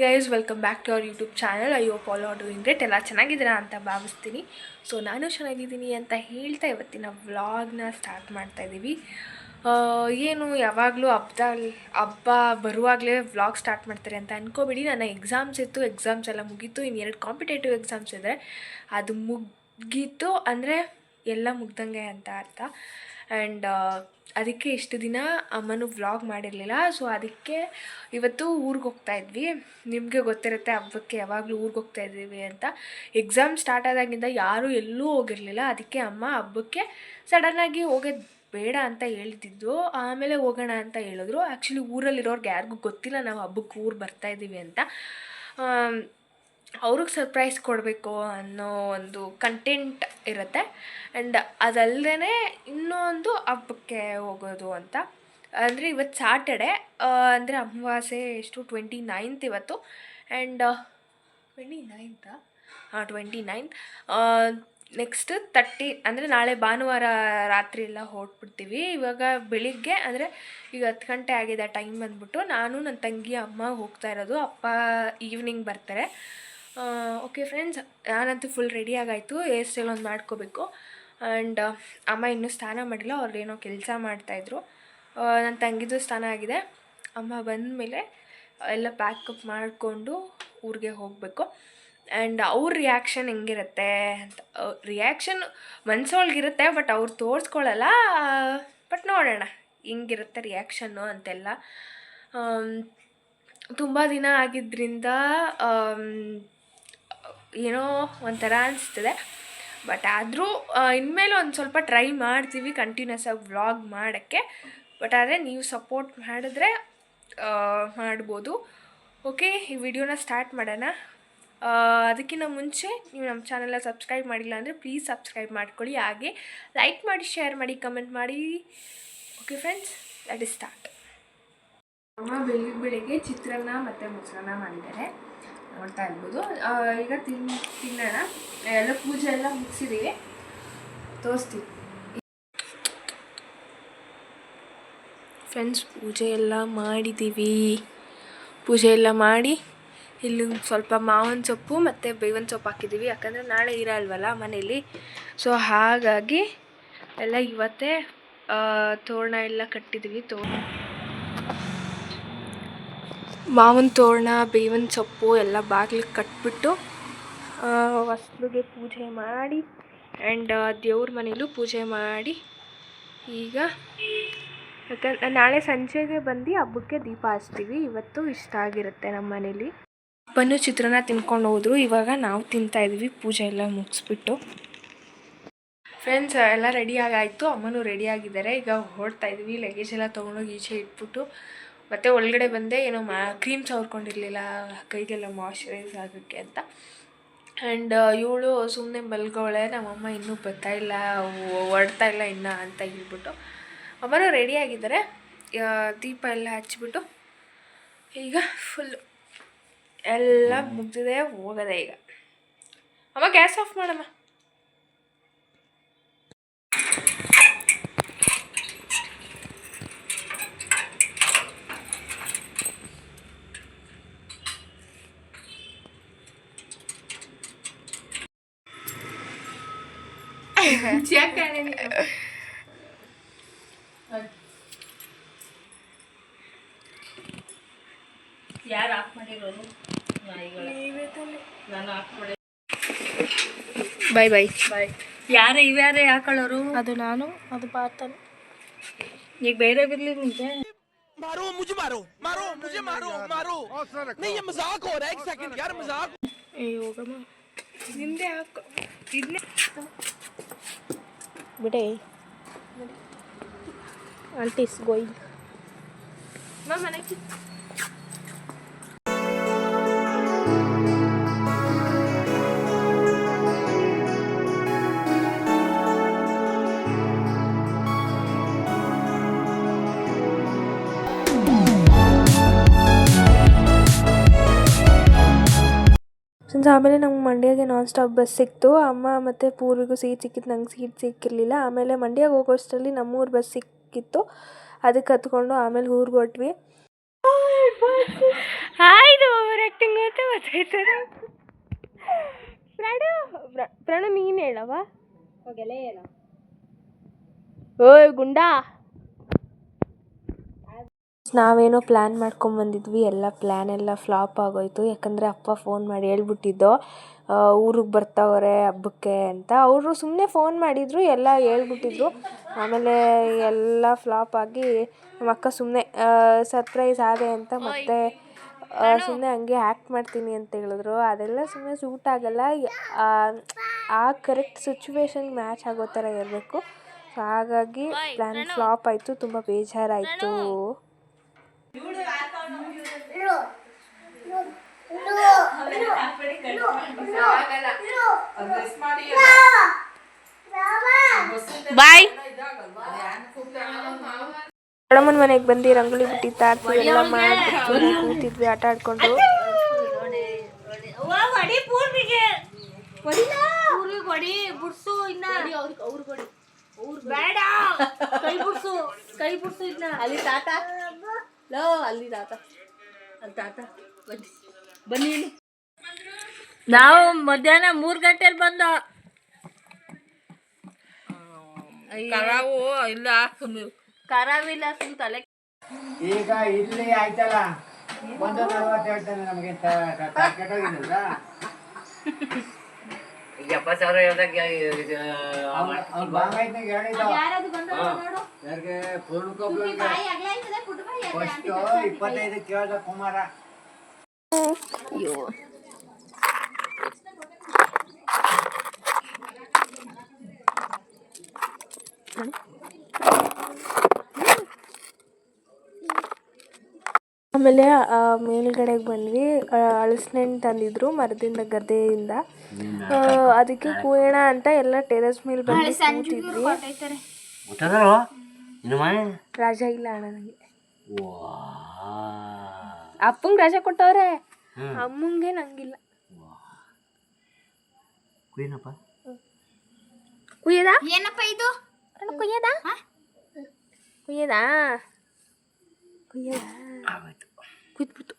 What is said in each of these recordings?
Guys, welcome back to our YouTube channel. I hope all are doing great. ಎಲ್ಲ ಚೆನ್ನಾಗಿದ್ದೀರಾ ಅಂತ ಭಾವಿಸ್ತೀನಿ. So ನಾನು ಚೆನ್ನಾಗಿದ್ದೀನಿ ಅಂತ ಹೇಳ್ತಾ ಇವತ್ತಿನ ವ್ಲಾಗ್ನ ಸ್ಟಾರ್ಟ್ ಮಾಡ್ತಾಯಿದ್ದೀವಿ. ಏನು ಯಾವಾಗಲೂ ಹಬ್ಬ ಬರುವಾಗಲೇ ವ್ಲಾಗ್ ಸ್ಟಾರ್ಟ್ ಮಾಡ್ತಾರೆ ಅಂತ ಅಂದ್ಕೋಬೇಡಿ. ನನ್ನ ಎಕ್ಸಾಮ್ಸ್ ಇತ್ತು, ಎಕ್ಸಾಮ್ಸ್ ಎಲ್ಲ ಮುಗೀತು. ಇನ್ನು 2 ಕಾಂಪಿಟೇಟಿವ್ ಎಕ್ಸಾಮ್ಸ್ ಇದೆ, ಅದು ಮುಗೀತು ಅಂದರೆ ಎಲ್ಲ ಮುಗ್ದಂಗೆ ಅಂತ ಅರ್ಥ. ಆ್ಯಂಡ್ ಅದಕ್ಕೆ ಇಷ್ಟು ದಿನ ಅಮ್ಮನೂ ವ್ಲಾಗ್ ಮಾಡಿರಲಿಲ್ಲ. ಸೊ ಅದಕ್ಕೆ ಇವತ್ತು ಊರಿಗೆ ಹೋಗ್ತಾಯಿದ್ವಿ. ನಿಮಗೆ ಗೊತ್ತಿರುತ್ತೆ ಹಬ್ಬಕ್ಕೆ ಯಾವಾಗಲೂ ಊರಿಗೆ ಹೋಗ್ತಾಯಿದ್ದೀವಿ ಅಂತ. ಎಕ್ಸಾಮ್ ಸ್ಟಾರ್ಟ್ ಆದಾಗಿಂದ ಯಾರೂ ಎಲ್ಲೂ ಹೋಗಿರಲಿಲ್ಲ. ಅದಕ್ಕೆ ಅಮ್ಮ ಹಬ್ಬಕ್ಕೆ ಸಡನ್ನಾಗಿ ಹೋಗೋದು ಬೇಡ ಅಂತ ಹೇಳ್ತಿದ್ದು, ಆಮೇಲೆ ಹೋಗೋಣ ಅಂತ ಹೇಳಿದ್ರು. ಆ್ಯಕ್ಚುಲಿ ಊರಲ್ಲಿರೋರ್ಗೆ ಯಾರಿಗೂ ಗೊತ್ತಿಲ್ಲ ನಾವು ಹಬ್ಬಕ್ಕೆ ಊರು ಬರ್ತಾಯಿದ್ದೀವಿ ಅಂತ. ಅವ್ರಿಗೆ ಸರ್ಪ್ರೈಸ್ ಕೊಡಬೇಕು ಅನ್ನೋ ಒಂದು ಕಂಟೆಂಟ್ ಇರುತ್ತೆ. ಆ್ಯಂಡ್ ಅದಲ್ಲದೆ ಇನ್ನೊಂದು ಹಬ್ಬಕ್ಕೆ ಹೋಗೋದು ಅಂತ ಅಂದರೆ ಇವತ್ತು ಸಾಟರ್ಡೆ, ಅಂದರೆ ಅಮಾವಾಸ್ಯೆ ಎಷ್ಟು 29th ಇವತ್ತು. ಆ್ಯಂಡ್ 29th 29 ನೆಕ್ಸ್ಟ್ 30 ಅಂದರೆ ನಾಳೆ ಭಾನುವಾರ ರಾತ್ರಿ ಎಲ್ಲ ಹೊರಟ್ಬಿಡ್ತೀವಿ. ಇವಾಗ ಬೆಳಿಗ್ಗೆ ಅಂದರೆ ಈಗ 10 ಗಂಟೆ ಆಗಿದೆ ಟೈಮ್ ಬಂದ್ಬಿಟ್ಟು. ನಾನು ನನ್ನ ತಂಗಿ ಅಮ್ಮ ಹೋಗ್ತಾ ಇರೋದು. ಅಪ್ಪ ಈವ್ನಿಂಗ್ ಬರ್ತಾರೆ. ಓಕೆ ಫ್ರೆಂಡ್ಸ್, ನಾನಂತೂ ಫುಲ್ ರೆಡಿಯಾಗಾಯಿತು. ಹೇರ್ ಸ್ಟೈಲ್ ಒಂದು ಮಾಡ್ಕೋಬೇಕು. ಆ್ಯಂಡ್ ಅಮ್ಮ ಇನ್ನೂ ಸ್ನಾನ ಮಾಡಿಲ್ಲ, ಅವ್ರು ಏನೋ ಕೆಲಸ ಮಾಡ್ತಾಯಿದ್ರು. ನನ್ನ ತಂಗಿದು ಸ್ನಾನ ಆಗಿದೆ. ಅಮ್ಮ ಬಂದಮೇಲೆ ಎಲ್ಲ ಪ್ಯಾಕಪ್ ಮಾಡಿಕೊಂಡು ಊರಿಗೆ ಹೋಗಬೇಕು. ಆ್ಯಂಡ್ ಅವ್ರ ರಿಯಾಕ್ಷನ್ ಹೆಂಗಿರುತ್ತೆ ಅಂತ, ರಿಯಾಕ್ಷನ್ ಮನ್ಸೊಳಗಿರುತ್ತೆ, ಬಟ್ ಅವ್ರು ತೋರಿಸ್ಕೊಳ್ಳಲ್ಲ. ಬಟ್ ನೋಡೋಣ ಹೆಂಗಿರುತ್ತೆ ರಿಯಾಕ್ಷನ್ನು ಅಂತೆಲ್ಲ. ತುಂಬ ದಿನ ಆಗಿದ್ದರಿಂದ ಏನೋ ಒಂಥರ ಅನಿಸ್ತಿದೆ. ಬಟ್ ಆದರೂ ಇನ್ಮೇಲೆ ಒಂದು ಸ್ವಲ್ಪ ಟ್ರೈ ಮಾಡ್ತೀವಿ ಕಂಟಿನ್ಯೂಸ್ ಆಗಿ ವ್ಲಾಗ್ ಮಾಡೋಕ್ಕೆ. ಬಟ್ ಆದರೆ ನೀವು ಸಪೋರ್ಟ್ ಮಾಡಿದ್ರೆ ಮಾಡ್ಬೋದು. ಓಕೆ, ಈ ವಿಡಿಯೋನ ಸ್ಟಾರ್ಟ್ ಮಾಡೋಣ. ಅದಕ್ಕಿಂತ ಮುಂಚೆ ನೀವು ನಮ್ಮ ಚಾನಲ್ನ ಸಬ್ಸ್ಕ್ರೈಬ್ ಮಾಡಿಲ್ಲ ಅಂದರೆ ಪ್ಲೀಸ್ ಸಬ್ಸ್ಕ್ರೈಬ್ ಮಾಡ್ಕೊಳ್ಳಿ. ಹಾಗೆ ಲೈಕ್ ಮಾಡಿ, ಶೇರ್ ಮಾಡಿ, ಕಮೆಂಟ್ ಮಾಡಿ. Okay friends, let us start. ಅಮ್ಮ ಬೆಳಿಗ್ಗೆ ಚಿತ್ರಾನ್ನ ಮತ್ತು ಮೊಸರನ್ನ ಮಾಡಿದ್ದಾರೆ, ನೋಡ್ತಾ ಇರ್ಬೋದು. ಈಗ ತಿನ್ನೋಣ. ಎಲ್ಲ ಪೂಜೆ ಎಲ್ಲ ಮುಗಿಸಿದ್ದೀವಿ, ತೋರಿಸ್ತೀವಿ ಫ್ರೆಂಡ್ಸ್. ಪೂಜೆ ಎಲ್ಲ ಮಾಡಿದ್ದೀವಿ. ಪೂಜೆ ಎಲ್ಲ ಮಾಡಿ ಇಲ್ಲಿ ಸ್ವಲ್ಪ ಮಾವಿನ ಸೊಪ್ಪು ಮತ್ತು ಬೇವಿನ ಸೊಪ್ಪು ಹಾಕಿದ್ದೀವಿ, ಯಾಕಂದರೆ ನಾಳೆ ಇರಲ್ವಲ್ಲ ಮನೇಲಿ. ಸೊ ಹಾಗಾಗಿ ಎಲ್ಲ ಇವತ್ತೇ ತೋರಣ ಎಲ್ಲ ಕಟ್ಟಿದ್ದೀವಿ. ಮಾವಿನ ತೋರಣ, ಬೇವಿನ ಸೊಪ್ಪು ಎಲ್ಲ ಬಾಗಿಲಿಗೆ ಕಟ್ಬಿಟ್ಟು ಹೊಸ್ಲಿಗೆ ಪೂಜೆ ಮಾಡಿ, ಆ್ಯಂಡ್ ದೇವ್ರ ಮನೇಲೂ ಪೂಜೆ ಮಾಡಿ, ಈಗ ಯಾಕಂದ್ರೆ ನಾಳೆ ಸಂಜೆಗೆ ಬಂದು ಹಬ್ಬಕ್ಕೆ ದೀಪ ಹಚ್ತೀವಿ. ಇವತ್ತು ಇಷ್ಟ ಆಗಿರುತ್ತೆ ನಮ್ಮ ಮನೇಲಿ. ಅಪ್ಪನೂ ಚಿತ್ರಾನ್ನ ತಿನ್ಕೊಂಡು ಹೋದರು. ಇವಾಗ ನಾವು ತಿಂತಾಯಿದ್ವಿ ಪೂಜೆ ಎಲ್ಲ ಮುಗಿಸ್ಬಿಟ್ಟು. ಫ್ರೆಂಡ್ಸ್, ಎಲ್ಲ ರೆಡಿಯಾಗಾಯಿತು. ಅಮ್ಮನೂ ರೆಡಿಯಾಗಿದ್ದಾರೆ. ಈಗ ಹೊರಡ್ತಾ ಇದ್ವಿ. ಲಗೇಜ್ ಎಲ್ಲ ತೊಗೊಂಡೋಗಿ ಈಚೆ ಇಟ್ಬಿಟ್ಟು ಮತ್ತು ಒಳಗಡೆ ಬಂದೆ. ಏನೋ ಕ್ರೀಮ್ ಸವರ್ಕೊಂಡಿರಲಿಲ್ಲ ಕೈಗೆಲ್ಲ ಮಾಯ್ಶ್ಚರೈಸ್ ಆಗೋಕ್ಕೆ ಅಂತ. ಆ್ಯಂಡ್ ಇವಳು ಸುಮ್ಮನೆ ಮಲ್ಗೋಳೆ. ನಮ್ಮಮ್ಮ ಇನ್ನೂ ಬರ್ತಾಯಿಲ್ಲ, ಹೊರಡ್ತಾ ಇಲ್ಲ ಇನ್ನೂ ಅಂತ ಹೇಳ್ಬಿಟ್ಟು ಅಮ್ಮನೂ ರೆಡಿಯಾಗಿದ್ದಾರೆ. ದೀಪ ಎಲ್ಲ ಹಚ್ಬಿಟ್ಟು ಈಗ ಫುಲ್ಲು ಎಲ್ಲ ಮುಗ್ದಿದೆ, ಹೋಗೋದೆ ಈಗ. ಅಮ್ಮ ಗ್ಯಾಸ್ ಆಫ್ ಮಾಡಮ್ಮ. ಯಾರು ಆಫ್ ಮಾಡಿರೋದು? ನಾನು ಆಫ್ ಮಾಡಿ. ಬಾಯ್ ಬಾಯ್ ಬಾಯ್. ಇವ್ಯಾರೇ ಹಾಕೊಳ್ಳೋರು? ಅದು ನಾನು, ಅದು ಪಾತನು. ಈಗ ಬೇರೆ ಬಿರ್ಲಿ ನಿಂತೆ. मारो मुझे, मारो मारो मुझे, मारो मारो नहीं, ये मजाक हो रहा है. 1 सेकंड यार, मजाक. ಹೋಗಮ್ಮ, ನಿಂದೆ ಹಾಕು. ಇದನ್ನೇ ಬಿಡೆ. ಆಂಟೀಸ್ ಗೋಯಿಂಗ್ ಮನೆಗೆ. ಆಮೇಲೆ ನಮ್ಗೆ ಮಂಡ್ಯಗೆ ನಾನ್ ಸ್ಟಾಪ್ ಬಸ್ ಸಿಕ್ತು. ಅಮ್ಮ ಮತ್ತು ಪೂರ್ವಿಗೂ ಸೀಟ್ ಸಿಕ್ಕಿತ್ತು, ನಂಗೆ ಸೀಟ್ ಸಿಕ್ಕಿರಲಿಲ್ಲ. ಆಮೇಲೆ ಮಂಡ್ಯಗೆ ಹೋಗೋಷ್ಟರಲ್ಲಿ ನಮ್ಮೂರು ಬಸ್ ಸಿಕ್ಕಿತ್ತು, ಅದಕ್ಕೆ ಹತ್ಕೊಂಡು ಆಮೇಲೆ ಊರಿಗೆ ಹೊರಟ್ವಿ. ಆಯ್ತು ಆ್ಯಕ್ಟಿಂಗ್ ಅಂತ ಗೊತ್ತಾಯ್ತದೆ. ಪ್ರಣು ನೀನು ಹೇಳವ. ಓಯ್ ಗುಂಡಾ. ನಾವೇನೋ ಪ್ಲ್ಯಾನ್ ಮಾಡ್ಕೊಂಬಂದಿದ್ವಿ, ಎಲ್ಲ ಪ್ಲ್ಯಾನ್ ಎಲ್ಲ ಫ್ಲಾಪ್ ಆಗೋಯ್ತು. ಯಾಕಂದರೆ ಅಪ್ಪ ಫೋನ್ ಮಾಡಿ ಹೇಳ್ಬಿಟ್ಟಿದ್ದು ಊರಿಗೆ ಬರ್ತಾವ್ರೆ ಹಬ್ಬಕ್ಕೆ ಅಂತ. ಅವರು ಸುಮ್ಮನೆ ಫೋನ್ ಮಾಡಿದರು, ಎಲ್ಲ ಹೇಳ್ಬಿಟ್ಟಿದ್ರು. ಆಮೇಲೆ ಎಲ್ಲ ಫ್ಲಾಪ್ ಆಗಿ ನಮ್ಮ ಅಕ್ಕ ಸುಮ್ಮನೆ ಸರ್ಪ್ರೈಸ್ ಆದೆ ಅಂತ ಮತ್ತೆ ಸುಮ್ಮನೆ ಹಂಗೆ ಆ್ಯಕ್ಟ್ ಮಾಡ್ತೀನಿ ಅಂತ ಹೇಳಿದ್ರು. ಅದೆಲ್ಲ ಸುಮ್ಮನೆ ಸೂಟ್ ಆಗಲ್ಲ. ಆ ಕರೆಕ್ಟ್ ಸಿಚುವೇಶನ್ಗೆ ಮ್ಯಾಚ್ ಆಗೋ ಥರ ಇರಬೇಕು. ಸೊ ಹಾಗಾಗಿ ಪ್ಲ್ಯಾನ್ ಫ್ಲಾಪ್ ಆಯಿತು, ತುಂಬ ಬೇಜಾರಾಯಿತು. ಬಾಯ್. ದೊಡ್ಡಮ್ಮನ ಮನೆಗೆ ಬಂದು ರಂಗೋಲಿ ಬಿಟ್ಟಿತ್ತು, ಎಲ್ಲ ಮಾಡಿ ಕೂತಿದ್ವಿ ಆಟ ಆಡ್ಕೊಂಡು. ಅಲ್ಲಿ ತಾತ ಲೋ, ಅಲ್ಲಿ ತಾತ ಬನ್ನಿ. ನಾವು ಮಧ್ಯಾಹ್ನ 3 ಗಂಟೆಲಿ ಬಂದು ಕರಾವು ಇಲ್ಲ ಕರಾವಿಲ್ಲ ಸುಮ್ ತಲೆ. ಈಗ ಇಲ್ಲಿ ಆಯ್ತಲ್ಲ 140 ಹೇಳ್ತಾನೆ ನಮಗೆ ಕೆಟ್ಟೋಗಿದ್ದಲ್ಲ. 70,000 ಹೇಳ್ದಾಗ ಅವ್ನು ಬಾಂಗಾಯ್ತಾಗ ಹೇಳಿದ ಯಾರಿಗೆ ಪೂರ್ಣಕೊಬ್ಲಂಗೆ ಫಸ್ಟು 25 ಕೇಳ್ದ ಕುಮಾರ. ಆಮೇಲೆ ಮೇಲ್ಗಡೆಗೆ ಬಂದ್ವಿ. ಹಲಸಿನಣ್ಣು ತಂದಿದ್ರು ಮರದಿಂದ, ಗದ್ದೆಯಿಂದ. ಅದಕ್ಕೆ ಕೂಯೋಣ ಅಂತ ಎಲ್ಲ ಟೆರೆಸ್ ಮೇಲೆ ಬಂದು ಕೂತಿದ್ವಿ. ರಜಾ ಇಲ್ಲ ಅಣ್ಣ ನನಗೆ. ಅಪ್ಪಂಗೆ ರಜೆ ಕೊಟ್ಟವ್ರೆ, ಅಮ್ಮಂಗೆ ನಂಗಿಲ್ಲ. ಕುಯ್ಯದ ಏನಪ್ಪ ಇದು? ಕುಯ್ಯದ ಕುಯ್ಯದ ಕುಯ್ಯದ ಕುಯ್ದ್ಬಿಡ್ತು.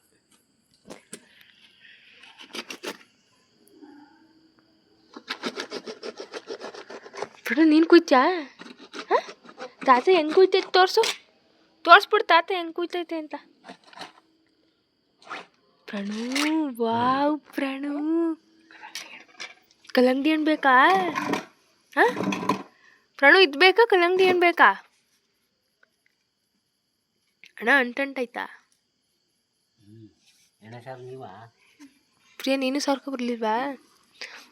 ಬಿಡು, ನೀನು ಕುಯ್ತ್ಯಾ? ಹಾಂ, ತಾತ ಹೆಂಗೆ ಕುಯ್ತೈತೆ ತೋರಿಸ್ಬಿಡು ತಾತ ಹೆಂಗೆ ಕುಯ್ತೈತೆ ಅಂತ. ಪ್ರಣು, ವಾವ್ ಪ್ರಣು, ಕಲ್ಲಂಗಡಿ ಹಣ್ಣು ಬೇಕಾ? ಹಾಂ ಪ್ರಣು, ಇದು ಬೇಕಾ ಕಲ್ಲಂಗಡಿ ಹಣ್ಣು ಬೇಕಾ? ಅಣ್ಣ ಅಂಟಂಟಾಯ್ತಾ? ಪ್ರಿಯಾ, ನೀನು ಸಾರ್ಕೊ ಬರ್ಲಿಲ್ವಾ?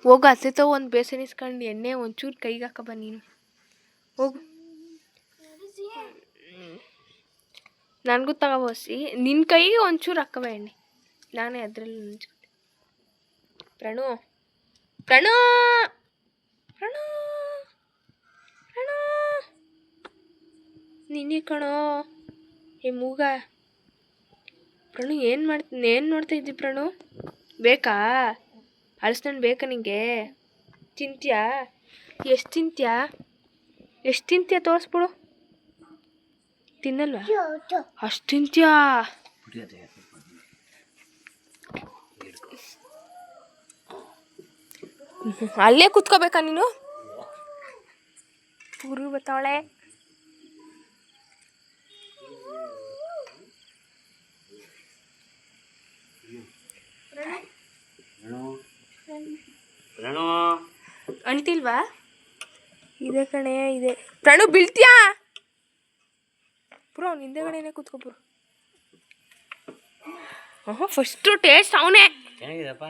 ಹೋಗು, ಅತ್ತೆ ತಗೋ ಒಂದು ಬೇಸನ್ ಇಸ್ಕೊಂಡು ಎಣ್ಣೆ ಒಂಚೂರು ಕೈಗೆ ಹಾಕಬ ನೀನು. ಹೋಗು, ನನಗೂ ತಗೋಬಸಿ. ನಿನ್ನ ಕೈಗೆ ಒಂಚೂರು ಹಾಕಬ ಎಣ್ಣೆ, ನಾನೇ ಅದರಲ್ಲಿ ನೆಂಚ್ಕೊತೆ. ಪ್ರಣು ಪ್ರಣು ಪ್ರಣು ಪ್ರಣು, ನಿನ್ನೆ ಕಣೋ ಏ ಮೂಗ. ಪ್ರಣು, ಏನು ನೋಡ್ತಾ ಇದ್ದಿ ಪ್ರಣು? ಬೇಕಾ ಹಲಸಿನಣ್ಣು? ಬೇಕಾ ನಿಂಗೆ? ತಿಂತ್ಯಾ? ಎಷ್ಟು ತಿಂತ್ಯಾ ತೋರಿಸ್ಬಿಡು. ತಿನ್ನಲ್ವಾ? ಅಷ್ಟು ತಿಂತ್ಯಾ? ಅಲ್ಲೇ ಕುತ್ಕೋಬೇಕಾ ನೀನು? ಪೂರ್ವಿ ಬತ್ತಾವಳೆ. ಅಂಟಿಲ್ವಾ? ಇದೆ ಕಣೆ, ಇದೆ. ಪ್ರಣು, ಬೀಳ್ತೀಯಾ? ಪುರ ಅವ್ನು ಹಿಂದೆಗಡೆನೆ ಕೂತ್ಕೊಬ್ರು. ಫಸ್ಟು ಟೇಸ್ಟ್ ಅವನೇ. ಚೆನ್ನಾಗಿದೆಪ್ಪ.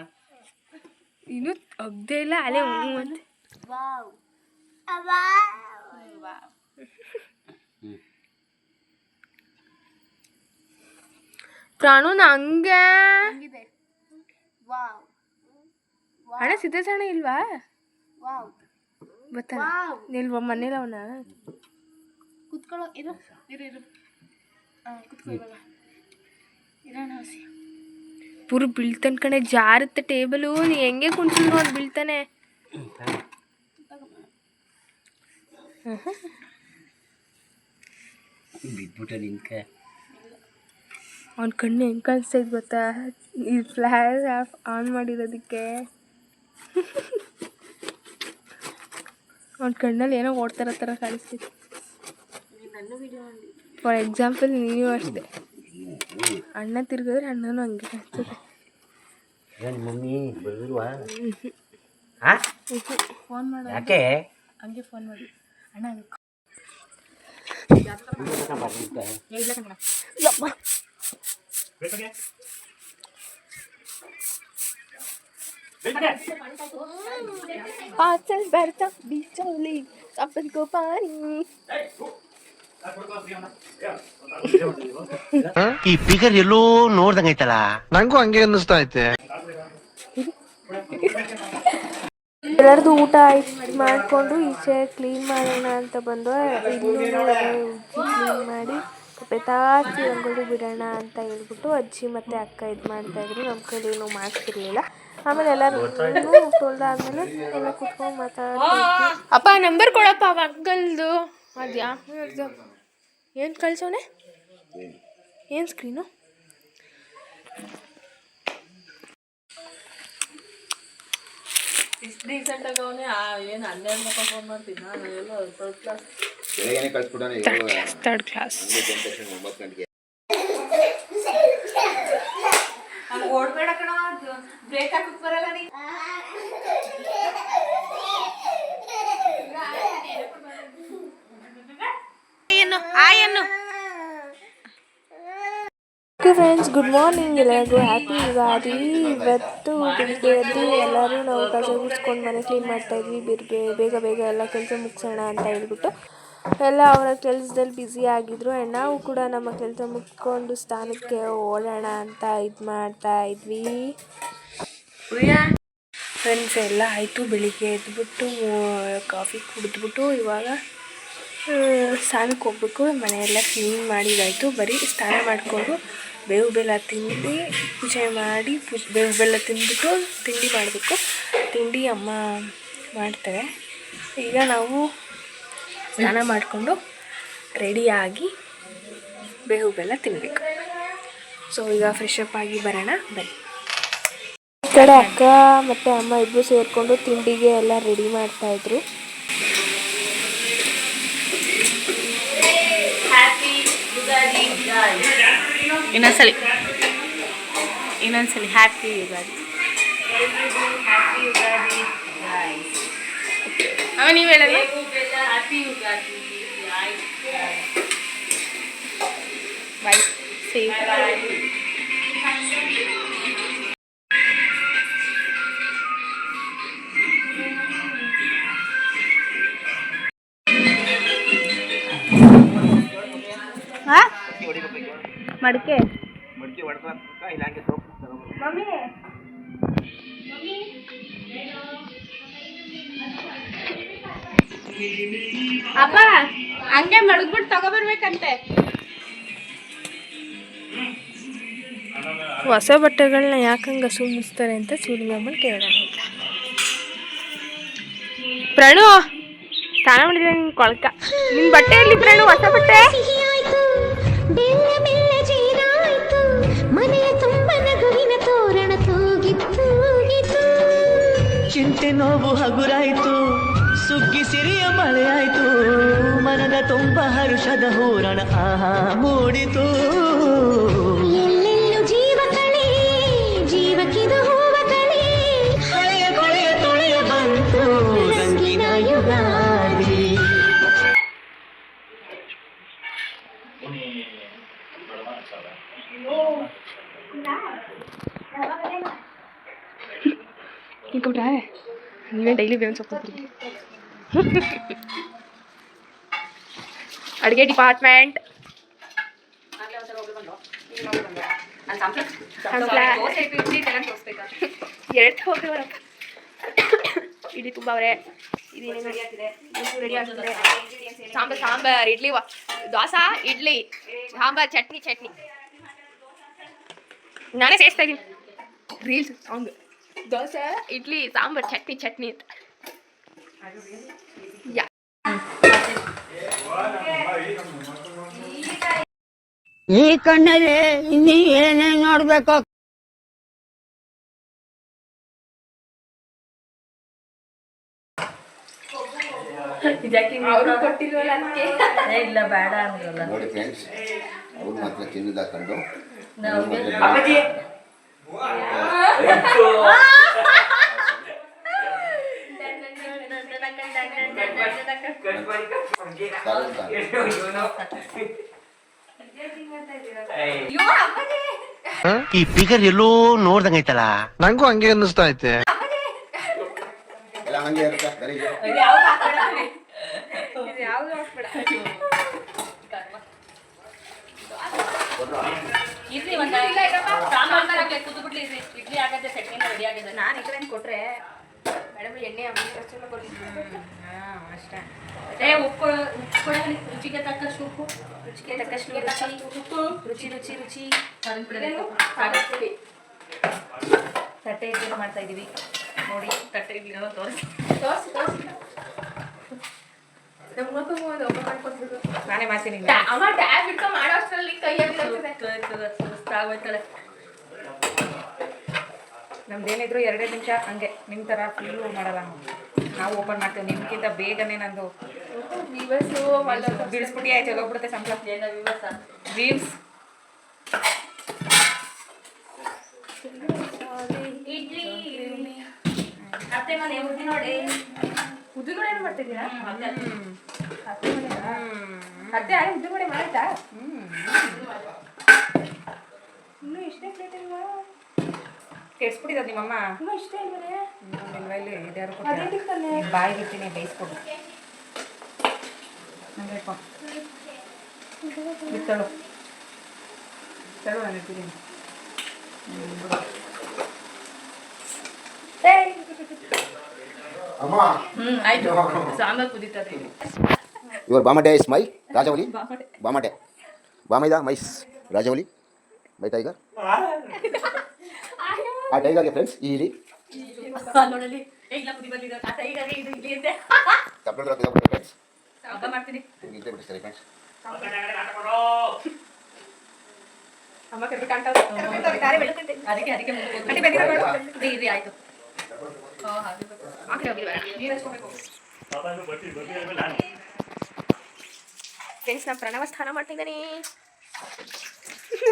ಇನ್ನೂ ಅಗ್ದೇ ಇಲ್ಲ, ಅಲ್ಲೇ ಅಂತ. ಪ್ರಾಣು ಹಂಗೆ ಅಣ್ಣ ಸಿದ್ದೇಶಣ್ಣ ಇಲ್ವಾ? ಬತ್ತಾನ ನಿಲ್ವ ಮನೇಲಿ ಅವನ ಕುತ್ಕೊಳ್ಳೋ. ಇರು ಕುತ್ಕೊ ಇವಾಗ. ಇರೋಣ ಹಸಿ ಪೂರ ಬೀಳ್ತಾನೆ ಕಣೆ, ಜಾರುತ್ತೆ ಟೇಬಲು. ನೀ ಹೆಂಗೆ ಕುಣ್ಸಿದ್ರು ಅವ್ನು ಬೀಳ್ತಾನೆ. ಬಿದ್ಬಿಟ್ಟ ನಿನ್ಕ. ಅವ್ನ ಕಣ್ಣು ಹೆಂಗೆ ಕಾಣಿಸ್ತೈತೆ ಗೊತ್ತಾ, ಈ ಫ್ಲ್ಯಾಶ್ ಆನ್ ಮಾಡಿರೋದಕ್ಕೆ ಅವ್ನ ಕಣ್ಣಲ್ಲಿ ಏನೋ ಓಡ್ತಾರೋ ಥರ ಕಾಣಿಸ್ತೈತೆ. ಫಾರ್ ಎಕ್ಸಾಂಪಲ್ ನೀವು ಅಷ್ಟೇ, ಅಣ್ಣ ತಿರ್ಗಿದ್ರೆ ಅಣ್ಣನೂ ಹಂಗೆ ಕಾಣಿಸ್ತದೆ. ಮಮ್ಮಿ ಬರುವಾ ಫೋನ್ ಮಾಡಿ ಯಾಕೆ ಹಂಗೆ ಫೋನ್ ಮಾಡಿ ಅಣ್ಣ ಪಾಚಲ್ ಬರ್ತಾ ಬೀಚಲ್ಲಿ ಸಪ್ಪನ್ಕೋ ಪಾನಿ. ಈ ಫಿಗರ್ ಎಲ್ಲೋ ನೋಡ್ದಂಗೈತಲ್ಲ, ನಂಗೂ ಹಂಗೆ ಅನ್ನಿಸ್ತಾ ಐತೆ. ಎಲ್ಲರದು ಊಟ ಮಾಡಿಕೊಂಡು ಈಚೆ ಕ್ಲೀನ್ ಮಾಡೋಣ ಅಂತ ಬಂದು ಇನ್ನೂ ಕ್ಲೀನ್ ಮಾಡಿ ತಾಚಿ ರಂಗೋಲಿ ಬಿಡೋಣ ಅಂತ ಹೇಳ್ಬಿಟ್ಟು ಅಜ್ಜಿ ಮತ್ತು ಅಕ್ಕ ಇದು ಮಾಡ್ತಾಯಿದ್ರು. ನಮ್ಮ ಕೈಲಿ ಏನೂ ಮಾಡ್ತಿರ್ಲಿಲ್ಲ. ಆಮೇಲೆ ಎಲ್ಲರೂ ತೊಳೆದಾದ್ಮೇಲೆ ಎಲ್ಲ ಕುತ್ಕೊಂಡು ಮಾತಾಡ್ತಿದ್ವಿ. ಅಪ್ಪ ನಂಬರ್ ಕೊಡಪ್ಪ ಅವ ಅಂಕಲ್ದು. ಅದು ಯಾವುದು ಏನು ಕಳ್ಸೋನೆ, ಏನು ಸ್ಕ್ರೀನು? ಇಷ್ಟು ಡೀಸೆಂಟಾಗಿ ಅವನೇ ಏನು 12 ಮಕ್ಕ ಫೋನ್ ಮಾಡ್ತೀನಿ ನಾನು ಎಲ್ಲ ಥರ್ಡ್ ಕ್ಲಾಸ್. ಥರ್ಡ್ ಕ್ಲಾಸ್ ಓಡ್ಬೇಡ ಕಣ, ಬ್ರೇಕ್ ಹಾಕಕ್ ಬರಲ್ಲ ನೀ. Okay friends, good morning. ಎಲ್ಲರಿಗೂ ಹ್ಯಾಪಿ ಯುಗಾದಿ. ಇವತ್ತು ಬೆಳಿಗ್ಗೆ ಎದ್ದು ಎಲ್ಲರೂ ನಾವು ಕಸ ಗುಡಿಸ್ಕೊಂಡು ಮನೆ ಕ್ಲೀನ್ ಮಾಡ್ತಾಯಿದ್ವಿ. ಬೇಗ ಬೇಗ ಎಲ್ಲ ಕೆಲಸ ಮುಗಿಸೋಣ ಅಂತ ಹೇಳ್ಬಿಟ್ಟು ಎಲ್ಲ ಅವರ ಕೆಲಸದಲ್ಲಿ ಬ್ಯುಸಿ ಆಗಿದ್ರು. ಆ್ಯಂಡ್ ನಾವು ಕೂಡ ನಮ್ಮ ಕೆಲಸ ಮುಗಿಸ್ಕೊಂಡು ಸ್ಥಾನಕ್ಕೆ ಓಡೋಣ ಅಂತ ಇದು ಮಾಡ್ತಾಯಿದ್ವಿ. ಫ್ರೆಂಡ್ಸ್ ಎಲ್ಲ ಆಯಿತು. ಬೆಳಿಗ್ಗೆ ಎದ್ಬಿಟ್ಟು ಕಾಫಿ ಕುಡಿದ್ಬಿಟ್ಟು ಇವಾಗ ಸ್ನಾನಕ್ಕೆ ಹೋಗ್ಬೇಕು. ಮನೆಯೆಲ್ಲ ಕ್ಲೀನ್ ಮಾಡಿದಾಯಿತು. ಬರೀ ಸ್ನಾನ ಮಾಡಿಕೊಂಡು ಬೇವು ಬೆಲ್ಲ ತಿಂದು ಪೂಜೆ ಮಾಡಿ ಬೇವು ಬೆಲ್ಲ ತಿಂದ್ಬಿಟ್ಟು ತಿಂಡಿ ಮಾಡಬೇಕು. ತಿಂಡಿ ಅಮ್ಮ ಮಾಡ್ತಾರೆ. ಈಗ ನಾವು ಸ್ನಾನ ಮಾಡಿಕೊಂಡು ರೆಡಿಯಾಗಿ ಬೇವು ಬೆಲ್ಲ ತಿನ್ನಬೇಕು. ಸೊ ಈಗ ಫ್ರೆಶ್ ಅಪ್ ಆಗಿ ಬರೋಣ ಬನ್ನಿ. ಈ ಕಡೆ ಅಕ್ಕ ಮತ್ತು ಅಮ್ಮ ಇಬ್ಬರು ಸೇರಿಕೊಂಡು ತಿಂಡಿಗೆ ಎಲ್ಲ ರೆಡಿ ಮಾಡ್ತಾಯಿದ್ರು. ಇನ್ನೊಂದ್ಸಲಿ ಹ್ಯಾಪಿ ಯುಗಾದಿ. ಅವ ನೀವು ಹೇಳಲ್ಲ ಹ್ಯಾಪಿ ಯುಗಾದಿ. ಬಾಯ್. ಮಡಿಕೆ ಅಪ್ಪ ಹಂಗೆ ಮಡಗ್ಬಿಟ್ಟು ತಗೊಬರ್ಬೇಕಂತೆ. ಹೊಸ ಬಟ್ಟೆಗಳನ್ನ ಯಾಕಂಗೆ ಸುಮ್ಮಿಸ್ತಾರೆ ಅಂತ ಸೂರ್ಯಮ್ಮನ ಕೇಳೋಣ. ಪ್ರಣು ಸ್ನಾನ ಮಾಡಿದ್ರೆ ನಿನ್ನ ಕೊಳಕ, ನಿನ್ನ ಬಟ್ಟೆಯಲ್ಲಿ ಪ್ರಣು ಹೊಸ ಬಟ್ಟೆ. ಚಿಂತೆ ನೋವು ಹಗುರಾಯ್ತು, ಸುಗ್ಗಿ ಸಿರಿಯ ಮಳೆಯಾಯ್ತು, ಮನದ ತುಂಬ ಹರುಷದ ಹೂರಣ ಆಹಾ ಮೂಡಿತು. ಎಲ್ಲೆಲ್ಲೂ ಜೀವ ಕಳೆ, ಜೀವಕ್ಕಿದು ಹೂವ ಕಳೆ, ಹಳೆಯ ಕೊಳೆಯ ತೊಳೆಯ ಬಂತು ರಂಗಿನ ಯುಗಾದಿ. ನೀವೇ ಡೈಲಿ ಬೇವಿನ ಸೊಪ್ಪು ತಿಂತೀರಿ. ಅಡುಗೆ ಡಿಪಾರ್ಟ್ಮೆಂಟ್ ಎರಡು ಹೋಗ್ಯವರಪ್ಪ. ಇಡ್ಲಿ ತುಂಬ ಅವರೇ, ಇದೇನೇನು ರೆಡಿ ಆಗ್ತದೆ. ಸಾಂಬಾರ್ ಇಡ್ಲಿ, ದೋಸೆ ಇಡ್ಲಿ ಸಾಂಬಾರ್ ಚಟ್ನಿ ನಾನೇ ಸೇರಿಸ್ತಾ ಇದ್ದೀನಿ ರೀಲ್ಸ್ ಸಾಂಗ್. ದೋಸೆ ಇಡ್ಲಿ ಸಾಂಬಾರ್ ಚಟ್ನಿ ಅಂತ. ಈ ಕಣ್ಣಲ್ಲಿ ಇನ್ನೀ ಏನೇನ್ ನೋಡ್ಬೇಕು. ಅವ್ರು ಕೊಟ್ಟಿಲ್ವಲ್ಲ ಅದಕ್ಕೆ ಇಲ್ಲ ಬೇಡ ಅಂದ್ರಲ್ಲ. ನೋಡಿ ಫ್ರೆಂಡ್ಸ್, ಅವ್ರು ಮಾತ್ರ ಚಿನ್ನದ ಹಾಕೊಂಡು ಈ ಫಿಗರ್ ಎಲ್ಲೋ ನೋಡ್ದಂಗೈತಲ್ಲ. ನಂಗೂ ಹಂಗೆ ಅನ್ನಿಸ್ತಾ ಐತೆ. ಎಲ್ಲ ಹಂಗೆ ಇರುತ್ತೆ ಗರೀಜು. ಇಡ್ಲಿ ಒಂದು ಸಾಂಬಾರ್ ತರಕ್ಕೆ ಕೂತ್ಬಿಟ್ಲಿ. ಇಡ್ಲಿ ಆಗತ್ತೆ, ಚಟ್ನಿ ರೆಡಿ ಆಗಿದೆ. ನಾನು ಈ ಕಡೆ ಕೊಟ್ರೆ ಮೇಡಮ್ ಎಣ್ಣೆ ಅಷ್ಟೇ. ಉಪ್ಪು ರುಚಿಗೆ ತಕ್ಕಷ್ಟು ಉಪ್ಪು, ರುಚಿಗೆ ತಕ್ಕಷ್ಟು ರುಚಿ ರುಚಿ ರುಚಿ ಪುಡಿ. ತಟ್ಟೆ ಇಡ್ಲಿ ಮಾಡ್ತಾ ಇದೀವಿ ನೋಡಿ. ತಟ್ಟೆ ಇಡ್ಲಿ ತೋರಿಸಿ ನಾನೇ ಮಾಡ್ತೀನಿ. ಅಮ್ಮ ಟ್ಯಾಬ್ ಇಟ್ಕೊಂಡು ಮಾಡೋ ಅಷ್ಟರಲ್ಲಿ ಕೈಯಲ್ಲಿ ಆಗೋಯ್ತದೆ. ನಮ್ದೇನಿದ್ರು 2 ನಿಮಿಷ ಹಂಗೆ. ನಿಮ್ಮ ಥರ ಫುಲ್ಲು ಮಾಡಲ್ಲ ನಾವು ಓಪನ್ ಮಾಡ್ತೀವಿ. ನಿಮ್ಗಿಂತ ಬೇಗನೆ ನಂದು ಬಿಡಿಸ್ಬಿಟ್ಟು ಆಯ್ತು, ಹೋಗ್ಬಿಡುತ್ತೆ ಸಂಬಳ. ವೀವ್ಸ್ ಇಡ್ಲಿ ಅತ್ತೆ ಮನೆ ಉದ್ದಿ ನೋಡಿ. ಉದ್ದಿ ನೋಡಿ ಏನು ಮಾಡ್ತಿದ್ದೀರಾ? ಅತ್ತೆ ಆಗ ಉದ್ದಿ ನೋಡಿ ಮಾಡ್ತಾ ಇನ್ನೂ ಎಷ್ಟೇ ಪ್ಲೇಟ್ ಇಲ್ವಾ? ಕೆಡ್ಸ್ಬಿಟ್ಟಿದ ನಿಮ್ಮಮ್ಮ. ಇನ್ನೂ ಇಷ್ಟೇ ಇಲ್ವೇ? ಇಲ್ಲಿ ಇದ್ಯಾರು ಬಾಯಿಗೆ ಇರ್ತೀನಿ, ಬೇಯಿಸ್ಕೊಡು. ನಂಗಪ್ಪ ಬಿತ್ತಳು ತಳು, ನಾನು ಇಟ್ಟಿದ್ದೀನಿ. ಆಯ್ತು, ಸಾಂಬಾರು ಕುದೀತದೆ. ಯುವರ್ ಬಾಮಟೆ ಇಸ್ ಮೈ ರಾಜವಲಿ. ಬಾಮಟೆ ಬಾಮೈದ ಮೈಸ್ ರಾಜವಲಿ ಮೈ ಟೈಗರ್. ಆ ಟೈಗರ್ಗೆ ಫ್ರೆಂಡ್ಸ್ ಈ ಇಲಿ ನೋಡಲಿ ಹೇಗಿಲ್ಲ ಕುದಿ ಬಂದಿದೆ. ಆ ಟೈಗರ್ಗೆ ಇದು ಇಲ್ಲಿ ಇದೆ. ಫ್ರೆಂಡ್ಸ್ ಹಬ್ಬ ಮಾಡ್ತೀನಿ. ಇಲ್ಲೇ ಬಿಡಿಸ್ತಾರೆ ಫ್ರೆಂಡ್ಸ್. ಅಮ್ಮ ಕರ್ಬಿಟ್ಟು ಕಾಣ್ತಾವೆ. ಅದಕ್ಕೆ ಇದು ಆಯ್ತು. ಫ್ರೆಂಡ್ಸ್, ನಾನು ಪ್ರಣವ ಸ್ನಾನ ಮಾಡ್ತಿದ್ದೀನಿ.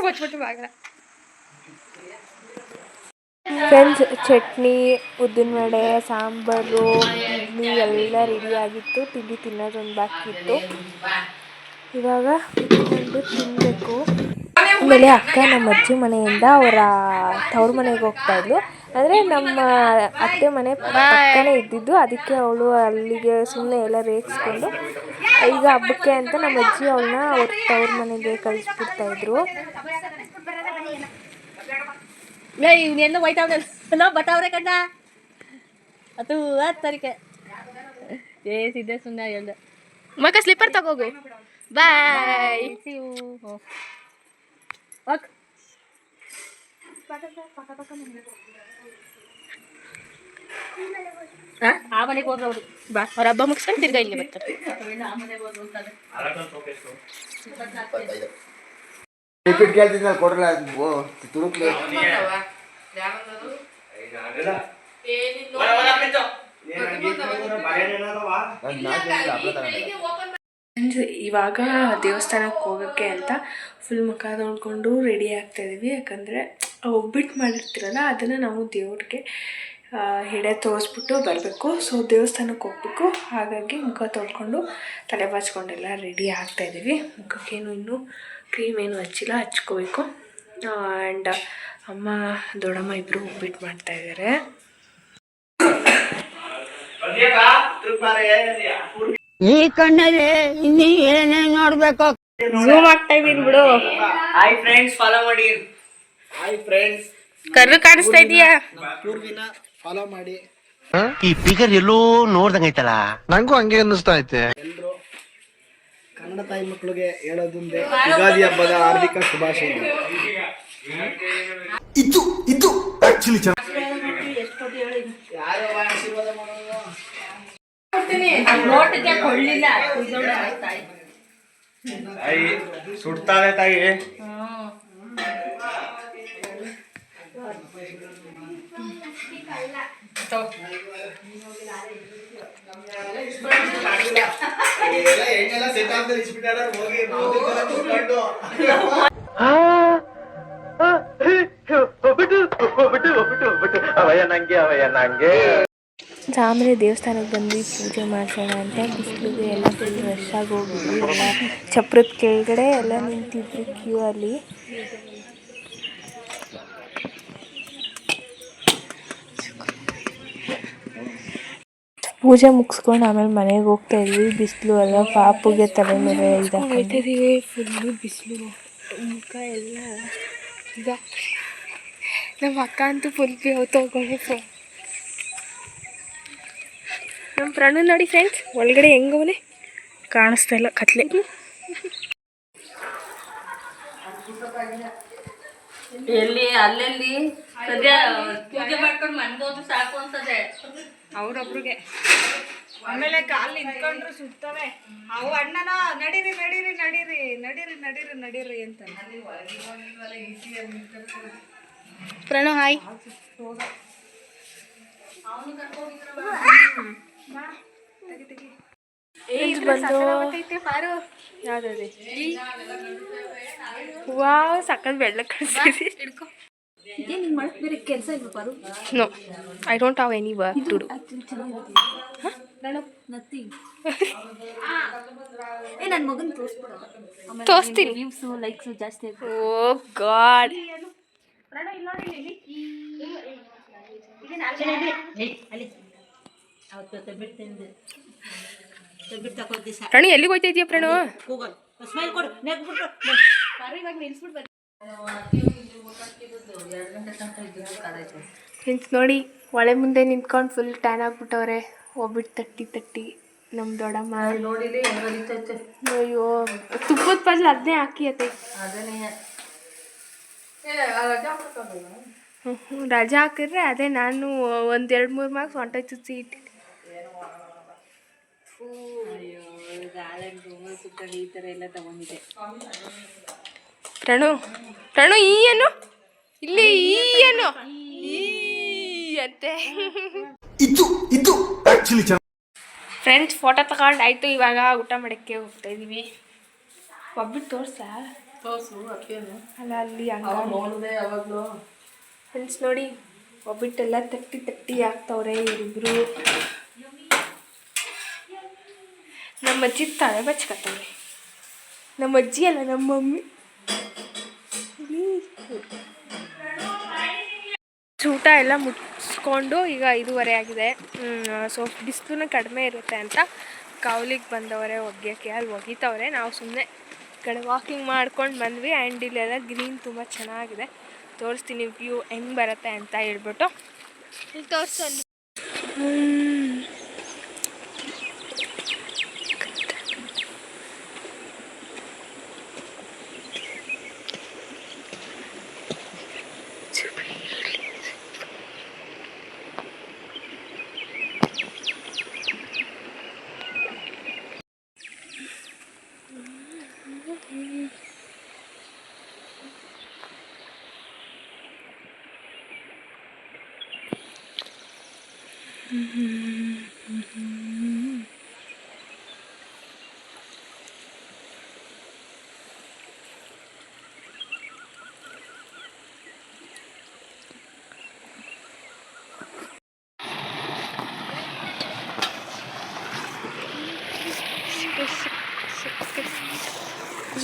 ಒಚ್ಬಿಟ್ಟು ಬಾಗಲ್ಲ ಫ್ರೆಂಡ್ಸ್. ಚಟ್ನಿ, ಉದ್ದಿನವಡೆ, ಸಾಂಬಾರು, ಇಡ್ಲಿ ಎಲ್ಲ ರೆಡಿಯಾಗಿತ್ತು. ತಿಂಡಿ ತಿನ್ನೋದೊಂದು ಬಾಕಿ ಇತ್ತು. ಇವಾಗ ಕುತ್ಕೊಂಡು ತಿನ್ನಬೇಕು. ಆಮೇಲೆ ಅಕ್ಕ ನಮ್ಮ ಅಜ್ಜಿ ಮನೆಯಿಂದ ಅವರ ತವ್ರ ಮನೆಗೆ ಹೋಗ್ತಾಯಿದ್ಲು. ಅಂದರೆ ನಮ್ಮ ಅತ್ತೆ ಮನೆ ಪಕ್ಕನೇ ಇದ್ದಿದ್ದು. ಅದಕ್ಕೆ ಅವಳು ಅಲ್ಲಿಗೆ ಸುಮ್ಮನೆ ಎಲ್ಲ ರೇಗಿಸ್ಕೊಂಡು ಈಗ ಹಬ್ಬಕ್ಕೆ ಅಂತ ನಮ್ಮ ಅಜ್ಜಿ ಅವಳನ್ನ ಅವ್ರ ತವ್ರ ಮನೆಗೆ ಕಳಿಸ್ಬಿಡ್ತಾಯಿದ್ರು. ಇವನ್ನೆಲ್ಲ ಹೋಯ್ತಾವ್ರೆ ಬತಾವ್ರೆ ಕಣ್ಣ. ಅದು 10 ತಾರೀಕೆ ಸಿದ್ದೆ ಸುಮ್ಮನೆ ಹೇಳ್ದೆ. ಮಕ್ಕ ಸ್ಲಿಪ್ಪರ್ ತಗೋಗು. ಬಾಯ್. ಆ ಮನೆಗೆ ಹೋದ್ರು ಅವರು. ಬಾ, ಅವ್ರ ಹಬ್ಬ ಮುಗಿಸ್ಕೊಂಡು ತಿರ್ಗಾ ಇಲ್ಲಿ ಬರ್ತಾರೆ. ರಿಪೀಟ್ ಕೇಳ್ತಿದ್ನಲ್ಲ ಕೊಡ್ರಲ್ಲ ತುರುಕ್ಲಿ. ಇವಾಗ ದೇವಸ್ಥಾನಕ್ಕೆ ಹೋಗೋಕ್ಕೆ ಅಂತ ಫುಲ್ ಮುಖ ತೊಳ್ಕೊಂಡು ರೆಡಿ ಆಗ್ತಾಯಿದ್ದೀವಿ. ಯಾಕಂದರೆ ಒಬ್ಬಿಟ್ಟು ಮಾಡಿರ್ತೀರಲ್ಲ, ಅದನ್ನು ನಾವು ದೇವ್ರಿಗೆ ಎಡೆ ತೋರಿಸ್ಬಿಟ್ಟು ಬರಬೇಕು. ಸೊ ದೇವಸ್ಥಾನಕ್ಕೆ ಹೋಗ್ಬೇಕು. ಹಾಗಾಗಿ ಮುಖ ತೊಳ್ಕೊಂಡು ತಲೆ ಬಾಚ್ಕೊಂಡೆಲ್ಲ ರೆಡಿ ಆಗ್ತಾಯಿದ್ದೀವಿ. ಮುಖಕ್ಕೇನು ಇನ್ನೂ ಕ್ರೀಮ್ ಏನು ಹಚ್ಚಿಲ್ಲ, ಹಚ್ಕೋಬೇಕು. ಆ್ಯಂಡ್ ಅಮ್ಮ ದೊಡ್ಡಮ್ಮ ಇಬ್ಬರು ಒಬ್ಬಿಟ್ಟು ಮಾಡ್ತಾಯಿದ್ದಾರೆ. ಈ ಕಣ್ಣಲ್ಲಿ ಇನ್ನೀ ಏನೇನ್ ನೋಡ್ಬೇಕು. ಝೂಮ್ ಆಗ್ತಾ ಇದೀನಿ ಬಿಡು. ಹಾಯ್ ಫ್ರೆಂಡ್ಸ್, ಫಾಲೋ ಮಾಡಿ. ಹಾಯ್ ಫ್ರೆಂಡ್ಸ್, ಕರ್ರು ಕಾಣಿಸ್ತಾ ಇದೀಯಾ? ಪೂರ್ವಿನ ಫಾಲೋ ಮಾಡಿ. ಈ ಫಿಗರ್ ಎಲ್ಲೋ ನೋಡ್ದಂಗೈತಲ್ಲ. ನಂಗೂ ಹಂಗೆ ಅನ್ನಿಸ್ತಾ ಐತೆ. ಎಲ್ರು ಕನ್ನಡ ತಾಯಿ ಮಕ್ಕಳಿಗೆ ಹೇಳೋದೊಂದೇ, ಯುಗಾದಿ ಹಬ್ಬದ ಹಾರ್ದಿಕ ಶುಭಾಶಯಗಳು. ಇದು ಆಕ್ಚುಲಿ ಯಾರು ಆಶೀರ್ವಾದ ಮಾಡೋದು ನೋಟಿಗೆ ಕೊಳ್ಳಿಲ್ಲ. ತಾಯಿ ಸುಡ್ತಾಳೆ ತಾಯಿ. ಆಮೇಲೆ ದೇವಸ್ಥಾನಕ್ಕೆ ಬಂದ್ವಿ, ಪೂಜೆ ಮಾಡ್ಸೋಣ ಅಂತ. ಬಿಸಿಲಿಗೆ ಎಲ್ಲ ಫುಲ್ ರಶ್ ಆಗಿ ಹೋಗಿದ್ವಿ. ಎಲ್ಲ ಚಪ್ರದ ಕೆಳಗಡೆ ಎಲ್ಲ ನಿಂತಿದ್ವಿ ಕ್ಯೂ ಅಲ್ಲಿ. ಪೂಜೆ ಮುಗಿಸ್ಕೊಂಡು ಆಮೇಲೆ ಮನೆಗೆ ಹೋಗ್ತಾ ಇದ್ವಿ. ಬಿಸಿಲು ಎಲ್ಲ ಪಾಪುಗೆ ತಲೆ ಮೇಲೆ ಇದಾಗ್ತಿದ್ದೀವಿ. ಫುಲ್ಲು ಬಿಸಿಲು, ಮುಖ ಎಲ್ಲ ನಮ್ಮ ಅಕ್ಕ ಅಂತೂ ಫುಲ್ ತಗೊಂಡೆ. ನಮ್ಮ ಪ್ರಣು ನೋಡಿ ಫ್ರೆಂಡ್ಸ್, ಒಳಗಡೆ ಹೆಂಗವನೆ ಕಾಣಿಸ್ತಾ ಇಲ್ಲ, ಕತ್ಲೆ. ಎಲ್ಲಿ ಅಲ್ಲೆಲ್ಲಿ ಸದ್ಯ ಪೂಜೆ ಮಾಡ್ಕೊಂಡು ಮನೆಗೆ ಹೋದ್ರೆ ಸಾಕು ಅನ್ಸದೆ ಅವ್ರೊಬ್ರಿಗೆ. ಆಮೇಲೆ ಕಾಲು ನಿಂತ್ಕೊಂಡ್ರು ಸುತ್ತವೆ. ಅವು ಅಣ್ಣನ ನಡೀರಿ ನಡೀರಿ ನಡೀರಿ ನಡೀರಿ ನಡೀರಿ ನಡೀರಿ ಅಂತ. ಪ್ರಣು ಹಾಯ್. ಬಂದು ಯಾವ್ದೇ ವಾವ್ ಸಕ್ಕತ್ ಬೆಳ್ಳಕ್ಕೆ ಕಳಿಸ್ತೀವಿ. No, I don't have any work to do. ತೋರಿಸ್ತೀನಿ. ಓ ಗಾಡ್, ಪ್ರಣು ಎಲ್ಲಿಗೆ ಹೋಗ್ತಾ ಇದೀಯ ಪ್ರಣು? ಫ್ರೆಂಡ್ಸ್ ನೋಡಿ, ಒಳೆ ಮುಂದೆ ನಿಂತ್ಕೊಂಡು ಫುಲ್ ಟ್ಯಾನ್ ಆಗ್ಬಿಟ್ಟವ್ರೆ. ಹೋಗ್ಬಿಟ್ಟು ತಟ್ಟಿ ತಟ್ಟಿ ನಮ್ಮ ದೊಡ್ಡಮ್ಮ. ಅಯ್ಯೋ, ತುಪ್ಪದ ಬದಲು ಅದನ್ನೇ ಹಾಕಿ ಅತ್ತೆ. ರಜಾ ಹಾಕಿದ್ರೆ ಅದೇ ನಾನು 1-2-3 ಮಾರ್ಕ್ಸ್ ಹೊಂಟೋಯ್ತು ಸೀಟ್. ಪ್ರಣು ಪ್ರಣು ಈ ಏನು ಇಲ್ಲಿ ಈ ಏನು ಈ ಅಂತೆ. ಫ್ರೆಂಡ್ಸ್ ಫೋಟೋ ತಗೊಂಡಾಯ್ತು. ಇವಾಗ ಊಟ ಮಾಡೋಕ್ಕೆ ಹೋಗ್ತಾ ಇದೀವಿ. ಒಬ್ಬಿಟ್ಟು ತೋರ್ಸು ಅಲ್ಲ ಅಲ್ಲಿ ಹಂಗ. ಫ್ರೆಂಡ್ಸ್ ನೋಡಿ, ಒಬ್ಬಿಟ್ಟೆಲ್ಲ ತಟ್ಟಿ ತಟ್ಟಿ ಹಾಕ್ತವ್ರೆ ಇವರಿಬ್ರು. ನಮ್ಮ ಅಜ್ಜಿ ತಲೆ ಬಚ್ಕತ್ತವ್ರೆ. ನಮ್ಮ ಅಜ್ಜಿ ಅಲ್ಲ, ನಮ್ಮ ಮಮ್ಮಿ. ಊಟ ಎಲ್ಲ ಮುಗಿಸ್ಕೊಂಡು ಈಗ 5:15 ಆಗಿದೆ. ಸೊ ಬಿಸಿಲು ಕಡಿಮೆ ಇರುತ್ತೆ ಅಂತ ಕಾವಲಿಗೆ ಬಂದವರೆ ಒಗ್ಯಕ್ಕೆ. ಅಲ್ಲಿ ಒಗಿತವ್ರೆ. ನಾವು ಸುಮ್ಮನೆ ಕಡೆ ವಾಕಿಂಗ್ ಮಾಡ್ಕೊಂಡು ಬಂದ್ವಿ. ಆ್ಯಂಡ್ ಇಲ್ಲೆಲ್ಲ ಗ್ರೀನ್ ತುಂಬ ಚೆನ್ನಾಗಿದೆ. ತೋರಿಸ್ತೀನಿ ವ್ಯೂ ಹೆಂಗೆ ಬರುತ್ತೆ ಅಂತ ಹೇಳ್ಬಿಟ್ಟು. ಇಲ್ಲಿ ತೋರಿಸು ಅಲ್ಲಿ.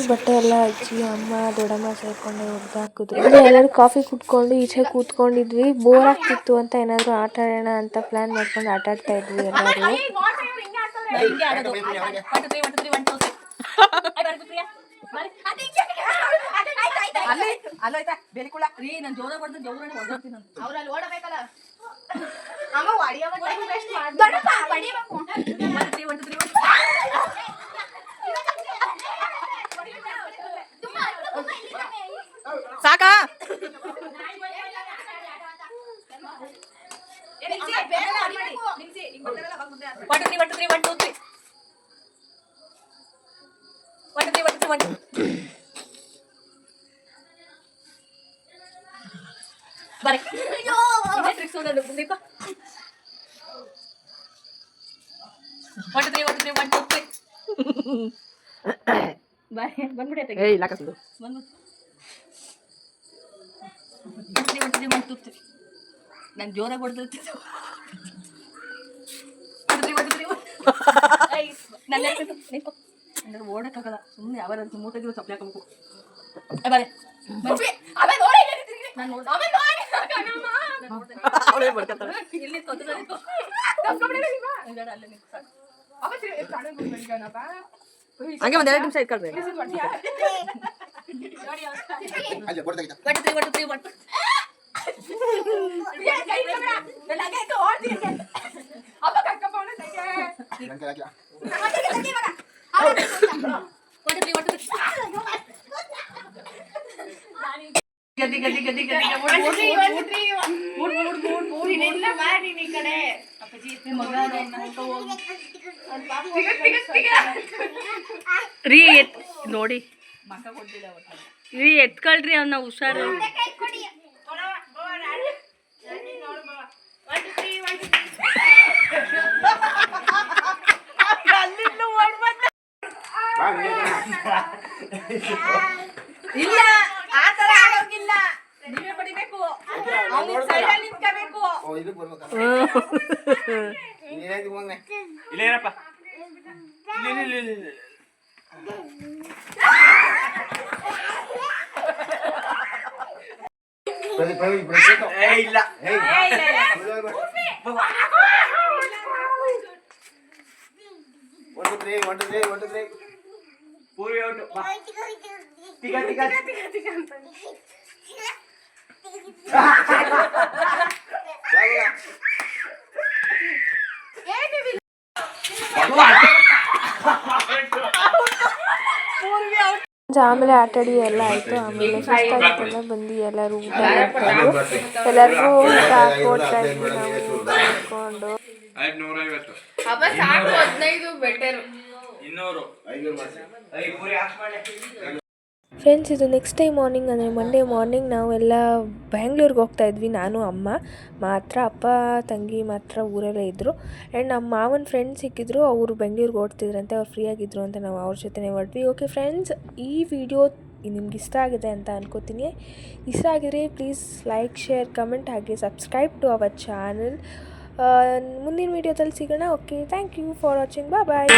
ಬಟ್ಟೆ ಎಲ್ಲ ಅಜ್ಜಿ ಅಮ್ಮ ದೊಡ್ಡಮ್ಮ ಸೇರ್ಕೊಂಡು ಒಗ್ದಾಕಿದ್ರು. ಎಲ್ಲರೂ ಕಾಫಿ ಕುಟ್ಕೊಂಡು ಈಚೆ ಕೂತ್ಕೊಂಡಿದ್ವಿ. ಬೋರ್ ಆಗ್ತಿತ್ತು ಅಂತ ಏನಾದರೂ ಆಟ ಆಡೋಣ ಅಂತ ಪ್ಲಾನ್ ಮಾಡ್ಕೊಂಡು ಆಟ ಆಡ್ತಾ ಇದ್ವಿ ಎಲ್ಲರೂ. ಸಾಕಾ One, two, three. ಬರ್ರಿ ಟ್ರಿಕ್ಸ್ ಒಂದೊಂದು ಮುಂದಕ್ಕೆ 1 2 3 1 2 3 ಬಾಯ್ ಬಂದ್ಬಿಡಿ ಏ ಇಲ್ಲ ಕಸದು ಬಂದ್ಬಿಡು 1 2 3 1 2 3 ನಾನು ಜೋರಾಗಿ ಹೊಡೆದಿರ್ತಿದ್ದೆ 1 2 3 ನನ್ನ ನಿಂತ್ಕೊ ಅಂದ್ರೆ ಓಡಕ್ಕಾಗಲ್ಲ ಸುಮ್ಮನೆ ಯಾವಾಗ ಮೂಟೆಗಿರೋ ಚಪ್ಪಲಿ ಹಾಕಬೇಕು ಬಾರೆ ಆಮೇಲೆ ನೋಡಿ ನಾನು ನೋಡಿ ಆಮೇಲೆ ನೋಡಿ ಅವಳೇ ಬರ್ಕತ್ತಾರೆ ಇಲ್ಲಿ ತೊಂದರೆ ನಿಂತ್ಕೊ ಅಲ್ಲೇ ನಿಂತ್ಕೊ ಸಾಕು ಹಂಗೆ ಒಂದು 2 ನಿಮಿಷ ಇಟ್ಕೊಳ್ರಿ ಅಲ್ಲೇ ಕೊಡ್ತಾ ಇದ್ದ 1 2 3 1 ರೀ ನೋಡಿ ರೀ ಎತ್ಕೊಳ್ರಿ ಅವನ್ನ ಹುಷಾರು ಇಲ್ಲ ಆ ತರ ಆಗೋಗಿಲ್ಲ ನೀವೇ ಬಡಿಬೇಕು ಅವ್ನಿಗೆ ಸೈಡಲ್ಲಿ ನಿಂತ್ಕೋಬೇಕು ಇಲ್ಲ ಏನಪ್ಪ ಇಲ್ಲ ಇಲ್ಲ ಪೂರ್ವಿ ಔಟ್ ಆಮೇಲೆ ಆಟಾಡಿ ಎಲ್ಲ ಆಯಿತು. ಆಮೇಲೆ ಸುಸ್ತಾಗಿತ್ತೆಲ್ಲ ಬಂದು ಎಲ್ಲರೂ ಊಟ ಮಾಡ್ಕೊಂಡು ಎಲ್ಲರಿಗೂ ಊಟ ಹಾಕ್ಕೊಟ್ಟಾಗಿ ನಾವು ಮಾಡ್ಕೊಂಡು ಅಪ್ಪ ಸಾಕು 15 ಬೆಟರ್ 200 ಪೂರಿ ಹಾಕಿ ಮಾಡಿ. ಫ್ರೆಂಡ್ಸ್, ಇದು ನೆಕ್ಸ್ಟ್ ಟೈಮ್ ಮಾರ್ನಿಂಗ್ ಅಂದರೆ ಮಂಡೇ ಮಾರ್ನಿಂಗ್ ನಾವೆಲ್ಲ ಬ್ಯಾಂಗ್ಳೂರ್ಗೆ ಹೋಗ್ತಾಯಿದ್ವಿ. ನಾನು ಅಮ್ಮ ಮಾತ್ರ, ಅಪ್ಪ ತಂಗಿ ಮಾತ್ರ ಊರಲ್ಲೇ ಇದ್ದರು. ಆ್ಯಂಡ್ ನಮ್ಮ ಮಾವನ ಫ್ರೆಂಡ್ಸ್ ಸಿಕ್ಕಿದ್ರು, ಅವರು ಬೆಂಗಳೂರಿಗೆ ಓಡ್ತಿದ್ರಂತೆ, ಅವ್ರು ಫ್ರೀ ಆಗಿದ್ರು ಅಂತ ನಾವು ಅವ್ರ ಜೊತೆನೇ ಹೊರಟ್ವಿ. ಓಕೆ ಫ್ರೆಂಡ್ಸ್, ಈ ವಿಡಿಯೋ ನಿಮ್ಗೆ ಇಷ್ಟ ಆಗಿದೆ ಅಂತ ಅನ್ಕೋತೀನಿ. ಇಷ್ಟ ಆಗಿದ್ರೆ ಪ್ಲೀಸ್ ಲೈಕ್, ಶೇರ್, ಕಮೆಂಟ್ ಹಾಗೆ ಸಬ್ಸ್ಕ್ರೈಬ್ ಟು ಅವರ್ ಚಾನಲ್. ಮುಂದಿನ ವೀಡಿಯೋದಲ್ಲಿ ಸಿಗೋಣ. Okay, thank you for watching. Bye.